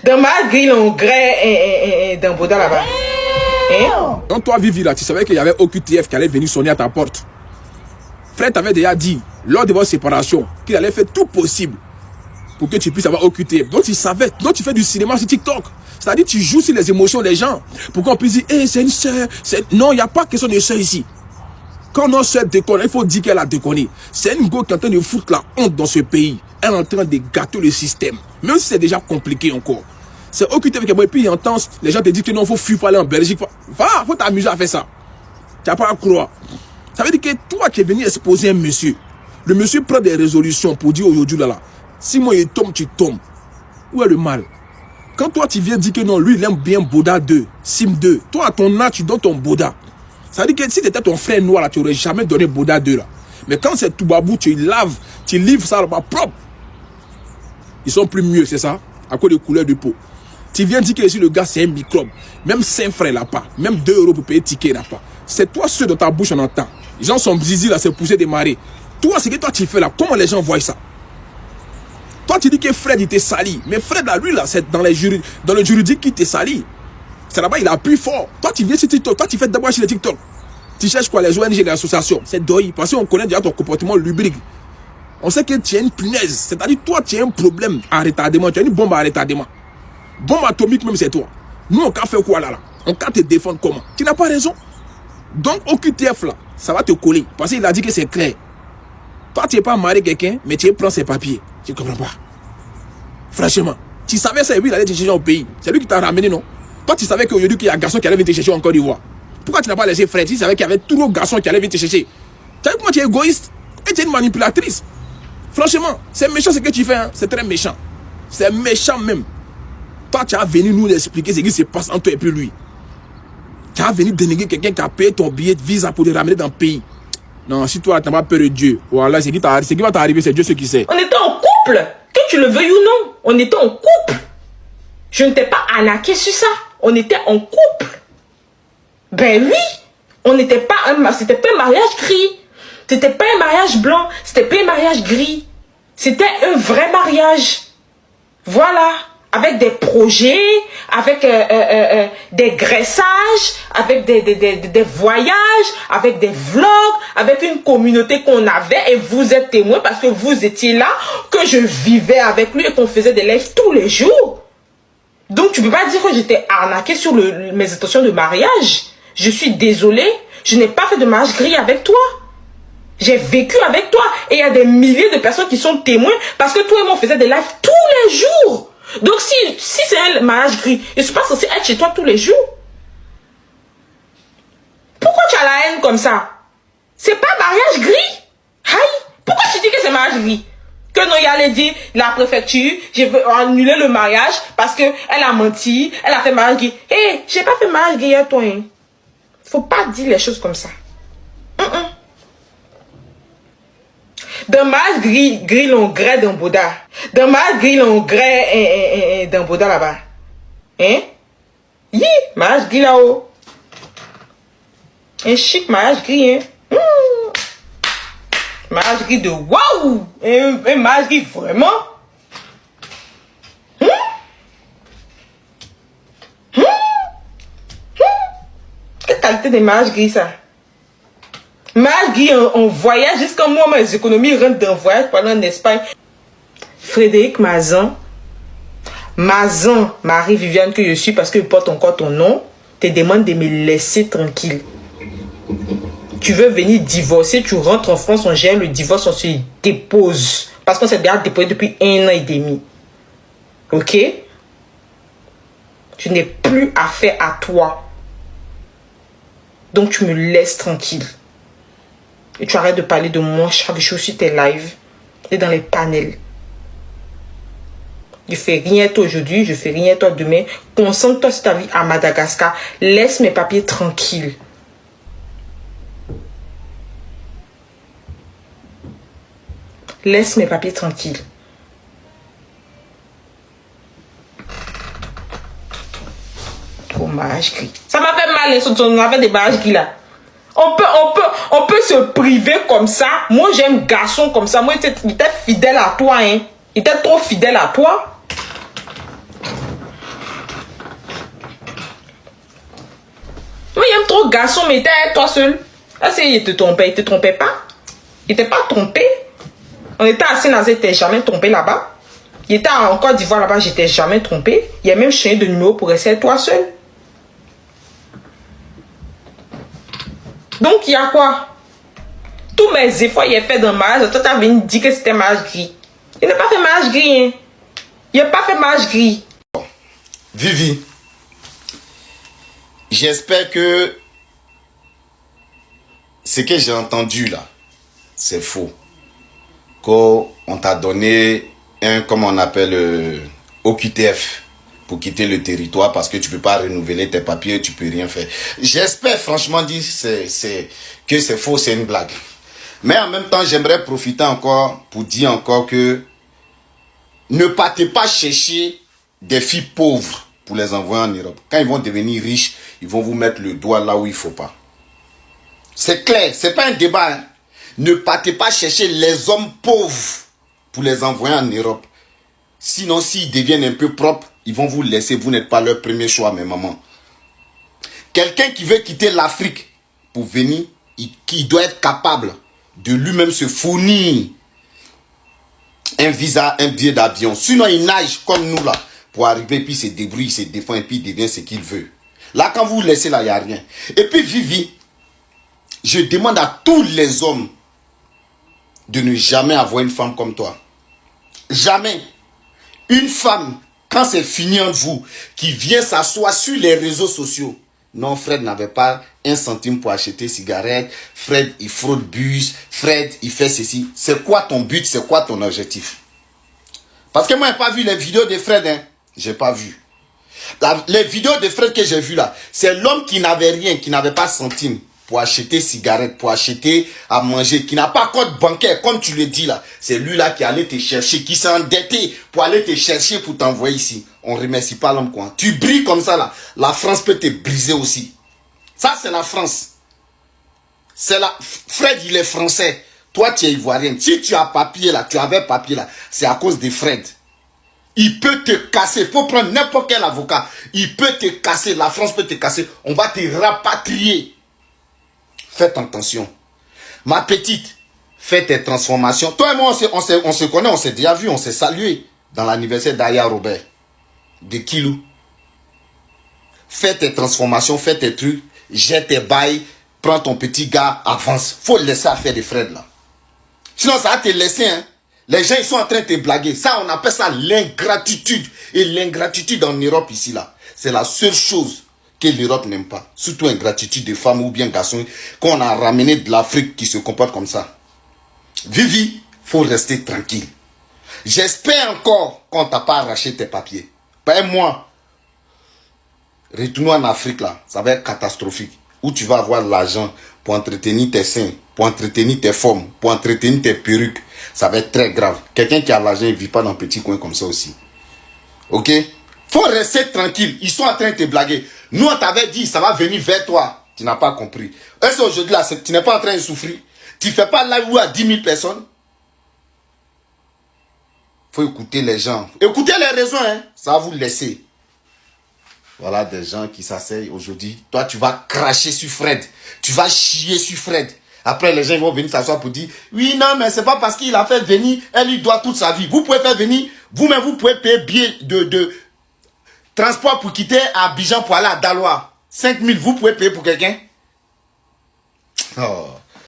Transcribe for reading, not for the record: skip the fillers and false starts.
Dans ma grille, on grès dans Boda là-bas. Hein? Quand toi, Vivi, là, tu savais qu'il y avait OQTF qui allait venir sonner à ta porte. Fred t'avait déjà dit, lors de votre séparation, qu'il allait faire tout possible pour que tu puisses avoir OQTF. Donc, tu savais. Donc, tu fais du cinéma sur TikTok. C'est-à-dire, tu joues sur les émotions des gens. Pour qu'on puisse dire, hey, c'est une soeur. Non, il n'y a pas question de soeur ici. Quand notre soeur déconne, il faut dire qu'elle a déconné. C'est une go qui est en train de foutre la honte dans ce pays. Elle est en train de gâter le système. Même si c'est déjà compliqué encore. C'est occupé avec moi. Et puis, il entend, les gens te disent que non, il faut fuir, faut aller en Belgique. Va, faut t'amuser à faire ça. Tu n'as pas à croire. Ça veut dire que toi, tu es venu exposer un monsieur. Le monsieur prend des résolutions pour dire aujourd'hui, là, si moi il tombe, tu tombes. Où est le mal? Quand toi, tu viens dire que non, lui, il aime bien Boda 2, Sim 2. Toi, à ton âge, tu donnes ton Boda. Ça veut dire que si tu étais ton frère noir, là, tu n'aurais jamais donné Boda 2, là. Mais quand c'est tout babou, tu laves, tu livres ça là-bas propre. Ils sont plus mieux, c'est ça? À cause de couleur de peau. Tu viens dire que si le gars, c'est un microbe. Même 5 francs, il n'a pas. Même 2 euros pour payer ticket, il n'a pas. C'est toi, ceux dans ta bouche, on entend. Les gens sont zizi, là, c'est poussé des marées. Toi, c'est que toi, tu fais là. Comment les gens voient ça? Toi, tu dis que Fred, il t'est sali. Mais Fred, là, lui, là, c'est dans le juridique qui t'est sali. C'est là-bas, il appuie fort. Toi, tu viens sur TikTok. Toi, tu fais d'abord sur les TikTok. Tu cherches quoi, les ONG, les associations. C'est doi. Parce qu'on connaît déjà ton comportement lubrique. On sait que tu as une punaise. C'est-à-dire, toi, tu as un problème à retardement. Tu as une bombe à retardement. Bombe atomique, même, c'est toi. Nous, on peut faire quoi, là? On peut te défendre comment? Tu n'as pas raison. Donc, au QTF, là, ça va te coller. Parce qu'il a dit que c'est clair. Toi, tu n'es pas marié quelqu'un, mais tu prends ses papiers. Je ne comprends pas. Franchement, tu savais ça et lui, il allait te chercher au pays. C'est lui qui t'a ramené, non? Toi, tu savais qu'aujourd'hui, il y a un garçon qui allait venir te chercher en Côte d'Ivoire. Pourquoi tu n'as pas laissé Fred? Tu savais qu'il y avait tous nos garçons qui allaient venir te chercher. Tu sais comment tu es égoïste et tu es une manipulatrice. Franchement, c'est méchant ce que tu fais. Hein? C'est très méchant. C'est méchant même. Toi, tu as venu nous expliquer ce qui se passe entre toi et puis lui. Tu as venu dénigrer quelqu'un qui a payé ton billet de visa pour te ramener dans le pays. Non, si toi, tu n'as pas peur de Dieu, voilà, ce qui va t'arriver, c'est Dieu ce qui sait. On était en couple, que tu le veuilles ou non. On était en couple. Je ne t'ai pas arnaqué sur ça. On était en couple. Ben oui, on n'était pas c'était pas un mariage gris. C'était pas un mariage blanc. C'était pas un mariage gris. C'était un vrai mariage. Voilà. Avec des projets, avec des graissages, avec des voyages, avec des vlogs, avec une communauté qu'on avait et vous êtes témoins parce que vous étiez là, que je vivais avec lui et qu'on faisait des lives tous les jours. Donc tu peux pas dire que j'étais arnaquée sur mes intentions de mariage. Je suis désolée, je n'ai pas fait de mariage gris avec toi. J'ai vécu avec toi et il y a des milliers de personnes qui sont témoins parce que toi et moi on faisait des lives tous les jours. Donc, si c'est un mariage gris, je ne suis pas censé être chez toi tous les jours. Pourquoi tu as la haine comme ça? C'est pas mariage gris? Aïe! Pourquoi tu dis que c'est mariage gris? Que non, il allait dire, la préfecture, je veux annuler le mariage parce qu'elle a menti, elle a fait mariage gris. Hé, hey, j'ai pas fait mariage gris à toi. Hein. Faut pas dire les choses comme ça. Dans ma grille, on grès dans Boda. Dans ma grille, on grès dans Boda là-bas. Hein? Yi, mariage gris là-haut. Un chic mariage gris, hein? Mariage gris de waouh! Un mariage gris vraiment? Quelle qualité de mariage gris ça? Malgré on voyage jusqu'à moi, mes économies rentrent d'un voyage pendant en Espagne. Frédéric Mazan, Marie-Viviane que je suis parce que je porte encore ton nom, te demande de me laisser tranquille. Tu veux venir divorcer, tu rentres en France, on gère le divorce, on se dépose. Parce qu'on s'est déjà déposé depuis 1 an et demi. Ok? Je n'ai plus affaire à toi. Donc tu me laisses tranquille. Et tu arrêtes de parler de moi chaque jour sur tes lives et dans les panels. Je fais rien toi aujourd'hui, je fais rien toi demain. Concentre-toi sur ta vie à Madagascar. Laisse mes papiers tranquilles. Laisse mes papiers tranquilles. Oh, mariage gris. Ça m'a fait mal, on a fait des mariages gris là. On peut se priver comme ça. Moi, j'aime garçon comme ça. Moi, il était fidèle à toi, hein. Il était trop fidèle à toi. garçon, mais t'es toi seul. Là, c'est il te trompait pas. Il était pas trompé. On était assis dans j'étais jamais trompé là-bas. Il était en Côte d'Ivoire là-bas, j'étais jamais trompé. Il a même changé de numéro pour rester toi seul. Donc, il y a quoi? Tous mes efforts, il a fait dans le mariage. Toi, tu as venu dire que c'était mariage gris. Il n'a pas fait mariage gris. Hein. Il n'a pas fait mariage gris. Vivi, j'espère que ce que j'ai entendu là, c'est faux. Qu'on t'a donné un, comment on appelle, OQTF pour quitter le territoire parce que tu peux pas renouveler tes papiers, tu peux rien faire. J'espère franchement dire que c'est faux, c'est une blague. Mais en même temps, j'aimerais profiter encore pour dire encore que ne partez pas chercher des filles pauvres pour les envoyer en Europe. Quand ils vont devenir riches, ils vont vous mettre le doigt là où il faut pas. C'est clair, c'est pas un débat. Hein. Ne partez pas chercher les hommes pauvres pour les envoyer en Europe. Sinon, s'ils deviennent un peu propres, ils vont vous laisser. Vous n'êtes pas leur premier choix, mes mamans. Quelqu'un qui veut quitter l'Afrique pour venir, il doit être capable de lui-même se fournir un visa, un billet d'avion. Sinon, il nage comme nous là pour arriver, puis il se débrouille, il se défend et puis il devient ce qu'il veut. Là, quand vous vous laissez là, il n'y a rien. Et puis, Vivi, je demande à tous les hommes de ne jamais avoir une femme comme toi. Jamais. Une femme, quand c'est fini entre vous, qui vient s'asseoir sur les réseaux sociaux. Non, Fred n'avait pas un centime pour acheter cigarettes. Fred, il fraude bus. Fred, il fait ceci. C'est quoi ton but? C'est quoi ton objectif? Parce que moi, je n'ai pas vu les vidéos de Fred. Hein. Je n'ai pas vu. Les vidéos de Fred que j'ai vues là, c'est l'homme qui n'avait rien, qui n'avait pas centime pour acheter cigarettes, pour acheter à manger, qui n'a pas compte bancaire, comme tu le dis là. C'est lui là qui allait te chercher, qui s'est endetté pour aller te chercher pour t'envoyer ici. On ne remercie pas l'homme quoi. Tu brilles comme ça là, la France peut te briser aussi. Ça c'est la France. C'est la... Fred il est français. Toi tu es ivoirien. Si tu as papier là, tu avais papier là, c'est à cause de Fred. Il peut te casser. Il faut prendre n'importe quel avocat. Il peut te casser. La France peut te casser. On va te rapatrier. Faites attention. Ma petite, fais tes transformations. Toi et moi, on se connaît, on s'est déjà vu, on s'est salué dans l'anniversaire d'Aya Robert, de Kilou. Fais tes transformations, fais tes trucs, jette tes bails, prends ton petit gars, avance. Faut le laisser à faire des Fred là. Sinon, ça va te laisser, hein. Les gens, ils sont en train de te blaguer. Ça, on appelle ça l'ingratitude. Et l'ingratitude en Europe, ici, là, c'est la seule chose que l'Europe n'aime pas. Surtout ingratitude des femmes ou bien garçons qu'on a ramené de l'Afrique qui se comportent comme ça. Vivi, faut rester tranquille. J'espère encore qu'on t'a pas arraché tes papiers. Pas moi. Retournons en Afrique, là. Ça va être catastrophique. Où tu vas avoir l'argent pour entretenir tes seins, pour entretenir tes formes, pour entretenir tes perruques. Ça va être très grave. Quelqu'un qui a l'argent, il ne vit pas dans un petit coin comme ça aussi. Ok? Faut rester tranquille. Ils sont en train de te blaguer. Nous, on t'avait dit, ça va venir vers toi. Tu n'as pas compris. Est-ce qu'aujourd'hui, là, tu n'es pas en train de souffrir? Tu ne fais pas live à 10 000 personnes? Faut écouter les gens. Écoutez les raisons, hein. Ça va vous laisser. Voilà des gens qui s'asseyent aujourd'hui. Toi, tu vas cracher sur Fred. Tu vas chier sur Fred. Après, les gens vont venir s'asseoir pour dire, oui, non, mais c'est pas parce qu'il a fait venir, elle lui doit toute sa vie. Vous pouvez faire venir, vous-même, vous pouvez payer billet de transport pour quitter Abidjan pour aller à Daloa. 5 000, vous pouvez payer pour quelqu'un? Oh.